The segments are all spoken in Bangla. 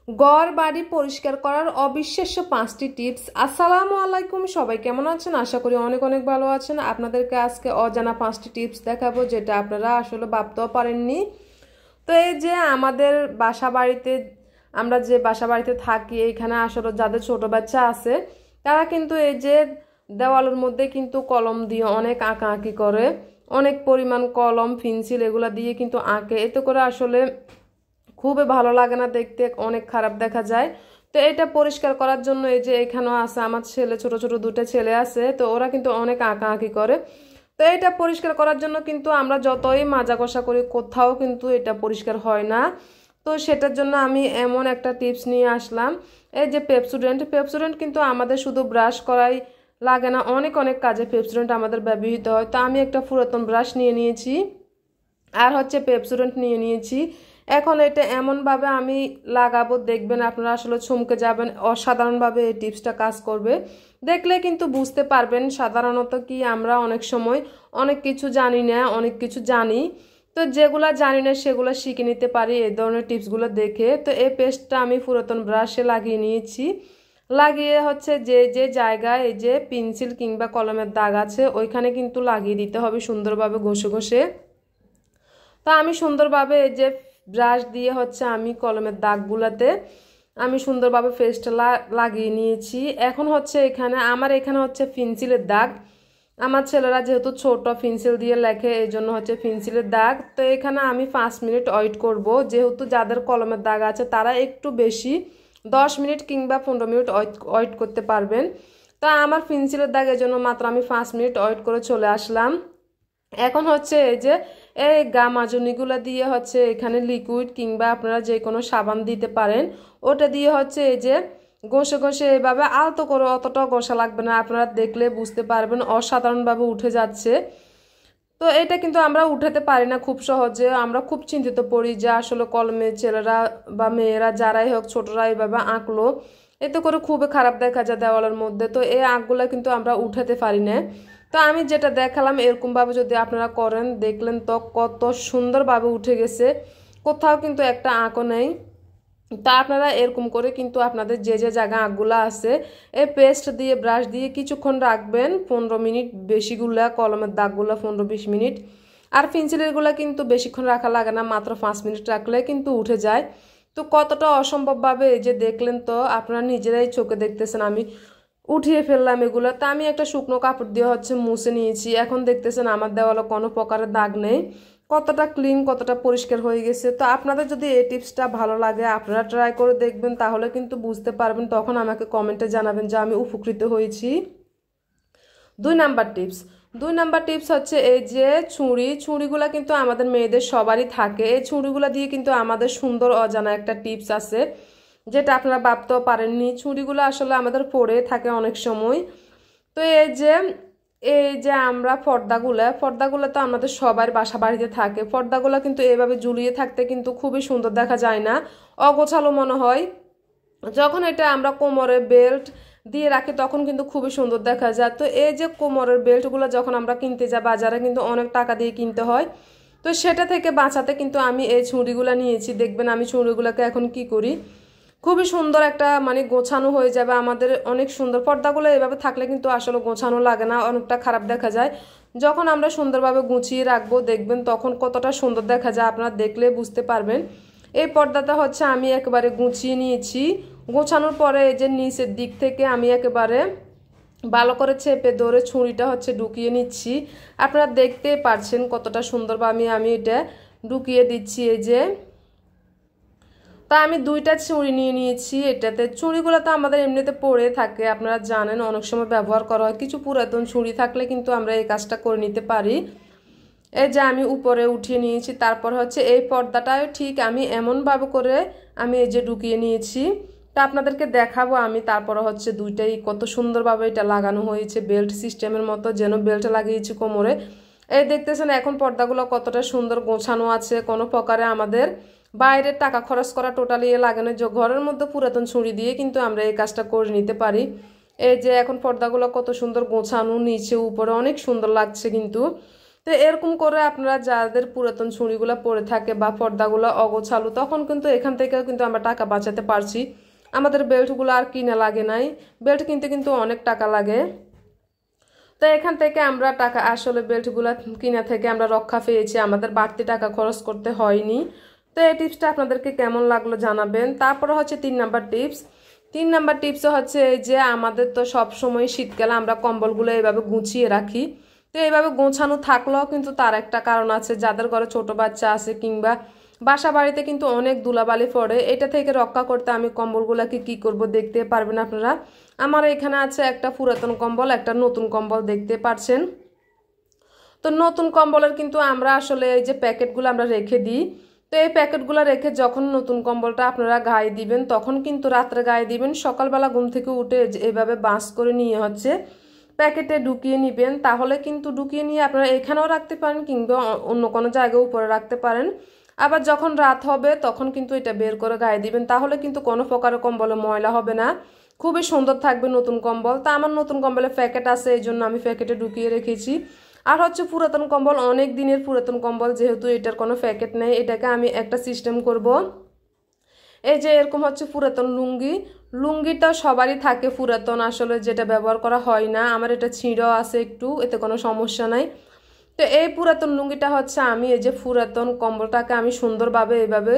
ঘর বাড়ি পরিষ্কার করার অবিশ্বাস্য 5টি টিপস। আসসালামু আলাইকুম, সবাই কেমন আছেন? আশা করি অনেক অনেক ভালো আছেন। আপনাদেরকে আজকে অজানা 5টি টিপস দেখাবো যেটা আপনারা আসলে ভাবতেও পারেননি। তো এই যে আমাদের বাসা বাড়িতে, আমরা যে বাসা বাড়িতে থাকি, এখানে আসলে যাদের ছোট বাচ্চা আছে তারা কিন্তু এই যে দেওয়ালের মধ্যে কিন্তু কলম দিয়ে অনেক আঁকাআঁকি করে, অনেক পরিমাণ কলম পেন্সিল এগুলা দিয়ে কিন্তু আঁকে। এতে করে আসলে খুবই ভালো লাগে না, দেখতে অনেক খারাপ দেখা যায়। তো এটা পরিষ্কার করার জন্য এই যে এখানেও আছে আমার ছেলে, ছোট ছোট দুটো ছেলে আছে, তো ওরা কিন্তু অনেক আঁকাআঁকি করে। তো এটা পরিষ্কার করার জন্য কিন্তু আমরা যতই মাজা কষা করি কোথাও কিন্তু এটা পরিষ্কার হয় না। তো সেটার জন্য আমি এমন একটা টিপস নিয়ে আসলাম। এই যে পেপসোডেন্ট কিন্তু আমাদের শুধু ব্রাশ করাই লাগে না, অনেক অনেক কাজে পেপসোডেন্ট আমাদের ব্যবহৃত হয়। তো আমি একটা পুরাতন ব্রাশ নিয়ে নিয়েছি আর হচ্ছে পেপসোডেন্ট নিয়ে নিয়েছি। এখন এটা এমনভাবে আমি লাগাবো, দেখবেন আপনারা আসলে চমকে যাবেন, অসাধারণভাবে এই টিপসটা কাজ করবে। দেখলে কিন্তু বুঝতে পারবেন। সাধারণত কি আমরা অনেক সময় অনেক কিছু জানি না, অনেক কিছু জানি, তো যেগুলা জানি না সেগুলো শিখে নিতে পারি এই ধরনের টিপসগুলো দেখে। তো এই পেস্টটা আমি পুরাতন ব্রাশে লাগিয়ে নিয়েছি। লাগিয়ে হচ্ছে যে যে জায়গায় এই যে পেন্সিল কিংবা কলমের দাগ আছে ওইখানে কিন্তু লাগিয়ে দিতে হবে সুন্দরভাবে ঘষে ঘষে। তা আমি সুন্দরভাবে এই যে ব্রাশ দিয়ে হচ্ছে আমি কলমের দাগগুলোতে আমি সুন্দরভাবে পেস্টটা লাগিয়ে নিয়েছি। এখন হচ্ছে এখানে হচ্ছে পেন্সিলের দাগ। আমার ছেলেরা যেহেতু ছোট পেন্সিল দিয়ে লেখে এই জন্য হচ্ছে পেন্সিলের দাগ। তো এখানে আমি 5 মিনিট ওয়েট করব। যেহেতু যাদের কলমের দাগ আছে তারা একটু বেশি 10 মিনিট কিংবা 15 মিনিট ওয়েট করতে পারবেন। তা আমার পেন্সিলের দাগ এই জন্য মাত্র আমি 5 মিনিট ওয়েট করে চলে আসলাম। এখন হচ্ছে এই যে এই গা মাজনিগুলো দিয়ে হচ্ছে এখানে লিকুইড কিংবা আপনারা যে কোনো সাবান দিতে পারেন, ওটা দিয়ে হচ্ছে এই যে ঘষে ঘষে এভাবে আলতো করে, অতটাও ঘষা লাগবে না, আপনারা দেখলে বুঝতে পারবেন অসাধারণভাবে উঠে যাচ্ছে। তো এটা কিন্তু আমরা উঠাতে পারি না খুব সহজে, আমরা খুব চিন্তিত পড়ি যে আসলে কলমের ছেলেরা বা মেয়েরা যারাই হোক ছোটরা এইভাবে আঁকলো, এতে করে খুবই খারাপ দেখা যায় দেওয়ালের মধ্যে। তো এই আঁকগুলো কিন্তু আমরা উঠাতে পারি না। তো আমি যেটা দেখালাম এরকমভাবে যদি আপনারা করেন, দেখলেন তো কত সুন্দরভাবে উঠে গেছে, কোথাও কিন্তু একটা আঁকও নেই। তা আপনারা এরকম করে কিন্তু আপনাদের যে যে জায়গা আঁকগুলো আছে এই পেস্ট দিয়ে ব্রাশ দিয়ে কিছুক্ষণ রাখবেন, 15 মিনিট, বেশিগুলা কলমের দাগগুলো 15-20 মিনিট, আর পেন্সিলেরগুলো কিন্তু বেশিক্ষণ রাখা লাগে না, মাত্র 5 মিনিট রাখলে কিন্তু উঠে যায়। তো কতটা অসম্ভবভাবে এই যে দেখলেন তো আপনারা নিজেরাই চোখে দেখতেছেন আমি উঠিয়ে ফেললাম এগুলো। তা আমি একটা শুকনো কাপড় দিয়ে হচ্ছে মুছে নিয়েছি। এখন দেখতেছেন আমার দেওয়ালে কোনো প্রকারের দাগ নেই, কতটা ক্লিন, কতটা পরিষ্কার হয়ে গেছে। তো আপনাদের যদি এই টিপসটা ভালো লাগে আপনারা ট্রাই করে দেখবেন, তাহলে কিন্তু বুঝতে পারবেন, তখন আমাকে কমেন্টে জানাবেন যে আমি উপকৃত হয়েছি। 2 নাম্বার টিপস হচ্ছে এই যে ছুরিগুলা কিন্তু আমাদের মেয়েদের সবারই থাকে। এই ছুরিগুলা দিয়ে কিন্তু আমাদের সুন্দর অজানা একটা টিপস আছে যেটা আপনারা ভাবতেও পারেননি। ছুরিগুলো আসলে আমাদের পড়ে থাকে অনেক সময়। তো এই যে আমরা পর্দাগুলো তো আমাদের সবার বাসা বাড়িতে থাকে। পর্দাগুলো কিন্তু এভাবে ঝুলিয়ে থাকতে কিন্তু খুবই সুন্দর দেখা যায় না, অগোছালো মনে হয়। যখন এটা আমরা কোমরে বেল্ট দিয়ে রাখি তখন কিন্তু খুবই সুন্দর দেখা যায়। তো এই যে কোমরের বেল্টগুলো যখন আমরা কিনতে যাই বাজারে কিন্তু অনেক টাকা দিয়ে কিনতে হয়। তো সেটা থেকে বাঁচাতে কিন্তু আমি এই ছুরিগুলো নিয়েছি। দেখবেন আমি ছুরিগুলোকে এখন কি করি, খুবই সুন্দর একটা মানে গোছানো হয়ে যাবে আমাদের, অনেক সুন্দর। পর্দাগুলো এভাবে থাকলে কিন্তু আসলে গোছানো লাগে না, অনেকটা খারাপ দেখা যায়। যখন আমরা সুন্দরভাবে গুছিয়ে রাখবো দেখবেন তখন কতটা সুন্দর দেখা যায়, আপনারা দেখলে বুঝতে পারবেন। এই পর্দাটা হচ্ছে আমি একেবারে গুছিয়ে নিয়েছি। গোছানোর পরে এই যে নিচের দিক থেকে আমি একেবারে ভালো করে চেপে ধরে ছুরিটা হচ্ছে ঢুকিয়ে নিচ্ছি। আপনারা দেখতেই পারছেন কতটা সুন্দরভাবে আমি এটা ঢুকিয়ে দিচ্ছি। এই যে তা আমি 2টা ছুরি নিয়ে নিয়েছি। এটাতে ছুরিগুলো তো আমাদের এমনিতে পড়ে থাকে, আপনারা জানেন অনেক সময় ব্যবহার করা হয়। কিছু পুরাতন ছুরি থাকলে কিন্তু আমরা এই কাজটা করে নিতে পারি। এই যে আমি উপরে উঠিয়ে নিয়েছি। তারপর হচ্ছে এই পর্দাটাও ঠিক আমি এমনভাবে করে আমি এই যে ঢুকিয়ে নিয়েছি। তা আপনাদেরকে দেখাবো আমি। তারপরে হচ্ছে 2টাই কত সুন্দরভাবে এটা লাগানো হয়েছে, বেল্ট সিস্টেমের মতো, যেন বেল্ট লাগিয়েছি কোমরে। এই দেখতেছেন এখন পর্দাগুলো কতটা সুন্দর গোছানো আছে, কোনো প্রকারে আমাদের বাইরের টাকা খরচ করা টোটালি লাগানো, যে ঘরের মধ্যে পুরাতন ছুরি দিয়ে কিন্তু আমরা এই কাজটা করে নিতে পারি। এই যে এখন পর্দাগুলো কত সুন্দর গোছানো, নিচে উপরে অনেক সুন্দর লাগছে কিন্তু। তো এরকম করে আপনারা যাদের পুরাতন ছুরিগুলো পরে থাকে বা পর্দাগুলো অগোছালো, তখন কিন্তু এখান থেকেও কিন্তু আমরা টাকা বাঁচাতে পারছি। আমাদের বেল্টগুলো আর কিনা লাগে নাই, বেল্ট কিনতে কিন্তু অনেক টাকা লাগে। তো এখান থেকে আমরা টাকা আসলে বেল্টগুলো কিনা থেকে আমরা রক্ষা পেয়েছি, আমাদের বাড়তি টাকা খরচ করতে হয়নি। তো এই টিপসটা আপনাদেরকে কেমন লাগলো জানাবেন। তারপরে হচ্ছে 3 নাম্বার টিপস। 3 নাম্বার টিপস হচ্ছে এই যে আমাদের তো সব সময় শীতকালে আমরা কম্বলগুলো এইভাবে গুছিয়ে রাখি। তো এইভাবে গোছানো থাকলেও কিন্তু তার একটা কারণ আছে, যাদের ঘরে ছোট বাচ্চা আছে কিংবা বাসা বাড়িতে কিন্তু অনেক ধুলাবালি পড়ে, এটা থেকে রক্ষা করতে আমি কম্বলগুলোকে কি করব দেখতে পারবেন আপনারা। আমার এখানে আছে একটা পুরাতন কম্বল, একটা নতুন কম্বল দেখতে পাচ্ছেন। তো নতুন কম্বলের কিন্তু আমরা আসলে এই যে প্যাকেটগুলো আমরা রেখে দিই। তো এই প্যাকেটগুলো রেখে যখন নতুন কম্বলটা আপনারা গায়ে দিবেন, তখন কিন্তু রাত্রে গায়ে দিবেন, সকালবেলা ঘুম থেকে উঠে এভাবে বাঁশ করে নিয়ে হচ্ছে প্যাকেটে ঢুকিয়ে নেবেন। তাহলে কিন্তু ঢুকিয়ে নিয়ে আপনারা এখানেও রাখতে পারেন কিংবা অন্য কোনো জায়গায় উপরে রাখতে পারেন। আবার যখন রাত হবে তখন কিন্তু এটা বের করে গায়ে দিবেন, তাহলে কিন্তু কোনো প্রকারের কম্বলে ময়লা হবে না, খুবই সুন্দর থাকবে নতুন কম্বল। তা আমার নতুন কম্বলে প্যাকেট আছে, এই জন্য আমি প্যাকেটে ঢুকিয়ে রেখেছি। আর হচ্ছে পুরাতন কম্বল, অনেক দিনের পুরাতন কম্বল, যেহেতু এটার কোনো প্যাকেট নেই, এটাকে আমি একটা সিস্টেম করব। এই যে এরকম হচ্ছে পুরাতন লুঙ্গি, লুঙ্গিটা সবারই থাকে পুরাতন, আসলে যেটা ব্যবহার করা হয় না। আমার এটা ছিঁড়াও আছে একটু, এতে কোনো সমস্যা নাই। তো এই পুরাতন লুঙ্গিটা হচ্ছে আমি এই যে পুরাতন কম্বলটাকে আমি সুন্দরভাবে এইভাবে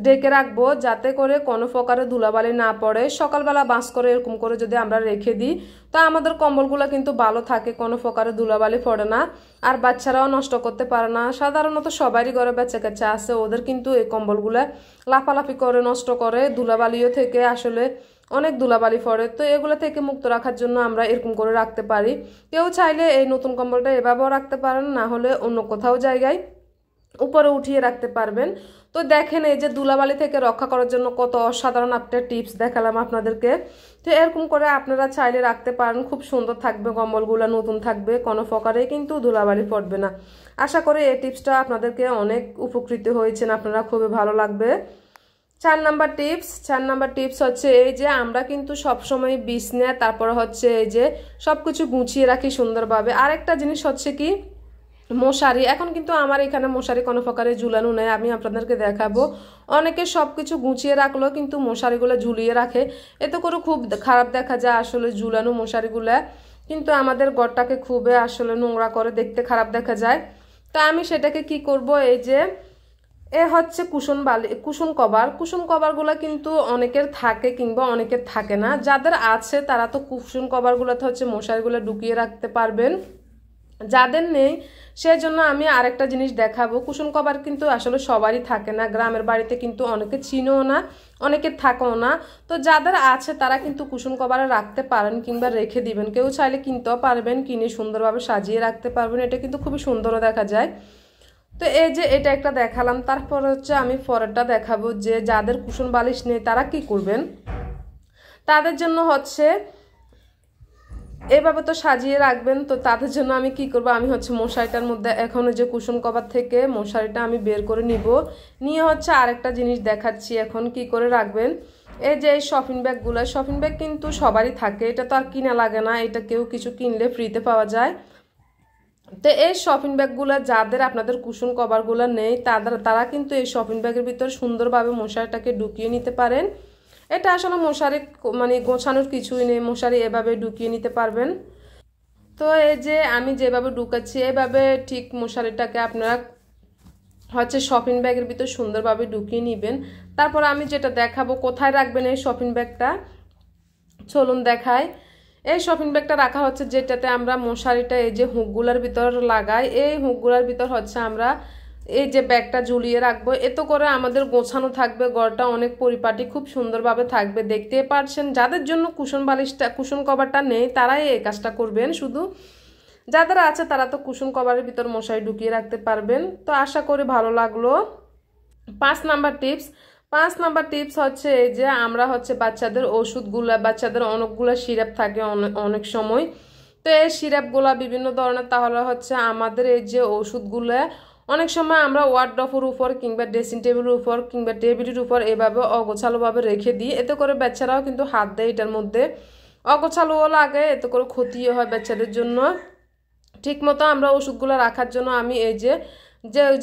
ঢেকে রাখবো, যাতে করে কোনো প্রকারে ধুলাবালি না পড়ে। সকালবেলা বাঁশ করে এরকম করে যদি আমরা রেখে দিই, তো আমাদের কম্বলগুলো কিন্তু ভালো থাকে, কোনো প্রকারে ধুলাবালি পড়ে না, আর বাচ্চারাও নষ্ট করতে পারে না। সাধারণত সবারই ঘরে বাচ্চা কাচ্চা আছে, ওদের কিন্তু এই কম্বলগুলো লাফালাফি করে নষ্ট করে, ধুলাবালিও থেকে আসলে অনেক ধুলাবালি পড়ে। তো এগুলো থেকে মুক্ত রাখার জন্য আমরা এরকম করে রাখতে পারি। কেউ চাইলে এই নতুন কম্বলটা এভাবেও রাখতে পারেন, না হলে অন্য কোথাও জায়গায় উপরে উঠিয়ে রাখতে পারবেন। তো দেখেন এই যে ধুলাবালি থেকে রক্ষা করার জন্য কত অসাধারণ একটা টিপস দেখালাম আপনাদেরকে। তো এরকম করে আপনারা চাইলে রাখতে পারেন, খুব সুন্দর থাকবে কম্বলগুলো, নতুন থাকবে, কোনো প্রকারে কিন্তু ধুলাবালি পড়বে না। আশা করি এই টিপসটা আপনাদেরকে অনেক উপকৃত হয়েছেন, আপনারা খুবই ভালো লাগবে। 4 নাম্বার টিপস হচ্ছে এই যে আমরা কিন্তু সবসময় বিছনা তারপর হচ্ছে এই যে সবকিছু গুছিয়ে রাখি সুন্দরভাবে। আরেকটা জিনিস হচ্ছে কি মশারি। এখন কিন্তু আমার এখানে মশারি কোনো প্রকারে ঝুলানো নেই, আমি আপনাদেরকে দেখাবো। অনেকে সবকিছু গুছিয়ে রাখলেও কিন্তু মশারিগুলো ঝুলিয়ে রাখে, এতে করে খুব খারাপ দেখা যায় আসলে ঝুলানো মশারিগুলো, কিন্তু আমাদের ঘরটাকে খুবই আসলে নোংরা করে, দেখতে খারাপ দেখা যায়। তা আমি সেটাকে কি করব, এই যে এ হচ্ছে কুশন কভারগুলো কিন্তু অনেকের থাকে কিংবা অনেকের থাকে না। যাদের আছে তারা তো কুশন কভারগুলোতে হচ্ছে মশারিগুলো ঢুকিয়ে রাখতে পারবেন, যাদের নেই সেজন্য আমি আরেকটা জিনিস দেখাবো। কুশন কভার কিন্তু আসলে সবারই থাকে না, গ্রামের বাড়িতে কিন্তু অনেকে চিনেও না, অনেকের থাকেও না। তো যাদের আছে তারা কিন্তু কুশন কভারে রাখতে পারেন কিংবা রেখে দিবেন, কেউ চাইলে কিনতেও পারবেন, কিনে সুন্দরভাবে সাজিয়ে রাখতে পারবেন, এটা কিন্তু খুবই সুন্দরও দেখা যায়। তো এই যে এটা একটা দেখালাম, তারপর হচ্ছে আমি পরেরটা দেখাবো যে যাদের কুশন বালিশ নেই তারা কি করবেন। তাদের জন্য হচ্ছে এভাবে তো সাজিয়ে রাখবেন। তো তাদের জন্য আমি কি করব, আমি হচ্ছে মশারিটার মধ্যে এখন যে কুশন কভার থেকে মশারিটা আমি বের করে নিয়ে হচ্ছে আরেকটা জিনিস দেখাচ্ছি এখন কি করে রাখবেন। এই যে এই শপিং ব্যাগ কিন্তু সবারই থাকে, এটা তো আর কিনা লাগে না, এটা কেউ কিছু কিনলে ফ্রিতে পাওয়া যায়। তো এই শপিং ব্যাগগুলো যাদের আপনাদের কুশন কভারগুলো নেই তারা কিন্তু এই শপিং ব্যাগের ভিতরে সুন্দরভাবে মশারিটাকে ঢুকিয়ে নিতে পারেন। এটা আসলে মশারি মানে গোছানোর কিছুই নেই, মশারি এভাবে ঢুকিয়ে নিতে পারবেন। তো এই যে আমি যেভাবে ঢুকাচ্ছি এভাবে ঠিক মশারিটাকে আপনারা হচ্ছে শপিং ব্যাগের ভিতর সুন্দরভাবে ঢুকিয়ে নেবেন। তারপর আমি যেটা দেখাবো কোথায় রাখবেন এই শপিং ব্যাগটা, চলুন দেখাই। এই শপিং ব্যাগটা রাখা হচ্ছে যেটাতে আমরা মশারিটা এই যে হুকগুলার ভিতর লাগাই, এই হুকগুলার ভিতর হচ্ছে আমরা এই যে ব্যাগটা ঝুলিয়ে রাখবো। এতে করে আমাদের গোছানো থাকবে, ঘরটা অনেক পরিপাটি খুব সুন্দরভাবে থাকবে, দেখতে পারছেন। যাদের জন্য কুশন কভারটা নেই তারাই এই কাজটা করবেন, শুধু যাদের আছে তারা তো কুশন কভারের ভিতর মশারি ঢুকিয়ে রাখতে পারবেন। তো আশা করি ভালো লাগলো। 5 নাম্বার টিপস হচ্ছে এই যে আমরা হচ্ছে বাচ্চাদের ওষুধগুলা, বাচ্চাদের অনেকগুলো সিরাপ থাকে অনেক সময়, তো এই সিরাপগুলা বিভিন্ন ধরনের, তাহলে হচ্ছে আমাদের এই যে ওষুধগুলা অনেক সময় আমরা ওয়ার্ডরোবের উপর কিংবা ড্রেসিং টেবিলের উপর কিংবা টেবিলের উপর এভাবে অগোছালোভাবে রেখে দিই, এতে করে বাচ্চারাও কিন্তু হাত দেয়, এটার মধ্যে অগোছালোও লাগে, এতে করে ক্ষতিও হয় বাচ্চাদের জন্য। ঠিকমতো আমরা ওষুধগুলো রাখার জন্য আমি এই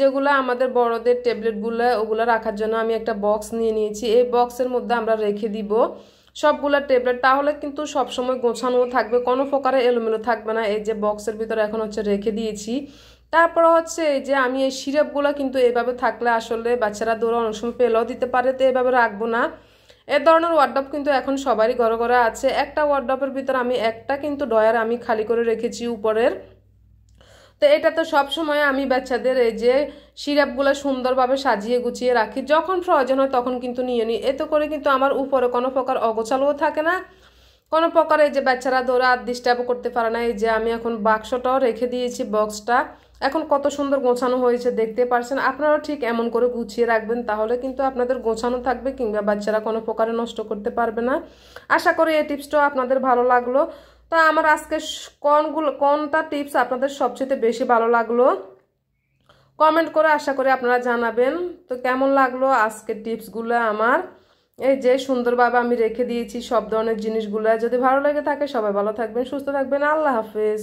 যেগুলো আমাদের বড়দের ট্যাবলেটগুলো ওগুলো রাখার জন্য আমি একটা বক্স নিয়ে নিয়েছি। এই বক্সের মধ্যে আমরা রেখে দিব সবগুলা ট্যাবলেট, তাহলে কিন্তু সবসময় গোছানো থাকবে, কোনো প্রকারে এলোমেলো থাকবে না। এই যে বক্সের ভিতরে এখন হচ্ছে রেখে দিয়েছি। তারপর হচ্ছে এই যে আমি এই সিরাপগুলো কিন্তু এইভাবে থাকলে আসলে বাচ্চারা দৌড়ে অনেক সময় ফেলেও দিতে পারে, তো এইভাবে রাখবো না। এ ধরনের ওয়ার্ডরোব কিন্তু এখন সবারই ঘরে ঘরে আছে। একটা ওয়ার্ডরোবের ভিতরে আমি একটা কিন্তু ডয়ার আমি খালি করে রেখেছি উপরের। তো এটা তো সবসময় আমি বাচ্চাদের এই যে সিরাপগুলো সুন্দরভাবে সাজিয়ে গুছিয়ে রাখি, যখন প্রয়োজন হয় তখন কিন্তু নিয়ে নিই। এতে করে কিন্তু আমার উপরে কোনো প্রকার অগোছালোও থাকে না, কোনো প্রকার এই যে বাচ্চারা দৌড়া ডিস্টার্ব করতে পারে না। এই যে আমি এখন বাক্সটাও রেখে দিয়েছি, বক্সটা এখন কত সুন্দর গোছানো হয়েছে দেখতে পারছেন। আপনারাও ঠিক এমন করে গুছিয়ে রাখবেন, তাহলে কিন্তু আপনাদের গোছানো থাকবে কিংবা বাচ্চারা কোনো প্রকারে নষ্ট করতে পারবে না। আশা করি এই টিপসটাও আপনাদের ভালো লাগলো। তো আমার আজকে কোনটা টিপস আপনাদের সবচেয়ে বেশি ভালো লাগলো কমেন্ট করে আশা করি আপনারা জানাবেন। তো কেমন লাগলো আজকের টিপসগুলো আমার, এই যে সুন্দরভাবে আমি রেখে দিয়েছি সব ধরনের জিনিসগুলো। যদি ভালো লেগে থাকে সবাই ভালো থাকবেন, সুস্থ থাকবেন। আল্লাহ হাফেজ।